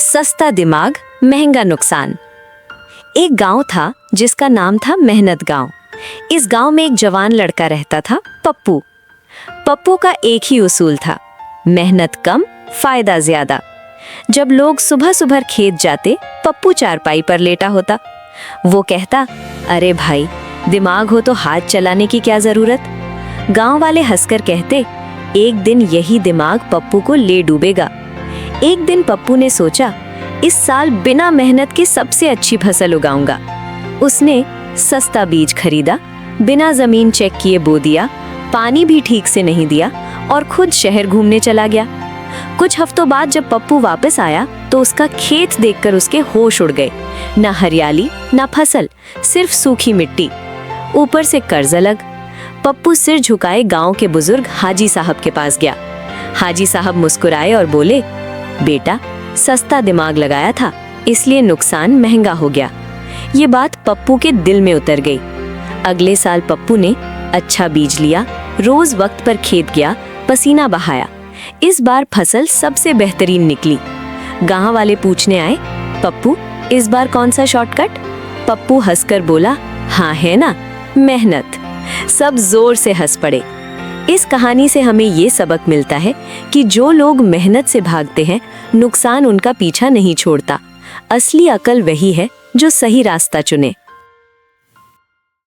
सस्ता दिमाग, महंगा नुकसान। एक गांव था जिसका नाम था मेहनत गांव। इस गांव में एक जवान लड़का रहता था, पप्पू। पप्पू का एक ही उसूल था, मेहनत कम, फायदा ज्यादा। जब लोग सुबह सुबह खेत जाते, पप्पू चारपाई पर लेटा होता। वो कहता, अरे भाई, दिमाग हो तो हाथ चलाने की क्या जरूरत। गांव वाले हंसकर कहते, एक दिन यही दिमाग पप्पू को ले डूबेगा। एक दिन पप्पू ने सोचा, इस साल बिना मेहनत के सबसे अच्छी फसल उगाऊंगा। उसने सस्ता बीज खरीदा, बिना जमीन चेक किए बो दिया, पानी भी ठीक से नहीं दिया और खुद शहर घूमने चला गया। कुछ हफ्तों बाद जब पप्पू वापस आया तो उसका खेत देखकर उसके होश उड़ गए। ना हरियाली, ना फसल, सिर्फ सूखी मिट्टी, ऊपर से कर्ज अलग। पप्पू सिर झुकाए गांव के बुजुर्ग हाजी साहब के पास गया। हाजी साहब मुस्कुराए और बोले, बेटा, सस्ता दिमाग लगाया था, इसलिए नुकसान महंगा हो गया। ये बात पप्पू के दिल में उतर गई। अगले साल पप्पू ने अच्छा बीज लिया, रोज वक्त पर खेत गया, पसीना बहाया। इस बार फसल सबसे बेहतरीन निकली। गांव वाले पूछने आए, पप्पू, इस बार कौन सा शॉर्टकट? पप्पू हंसकर बोला, हाँ है ना, मेहनत। सब जोर से हंस पड़े। इस कहानी से हमें ये सबक मिलता है कि जो लोग मेहनत से भागते हैं, नुकसान उनका पीछा नहीं छोड़ता। असली अकल वही है जो सही रास्ता चुने।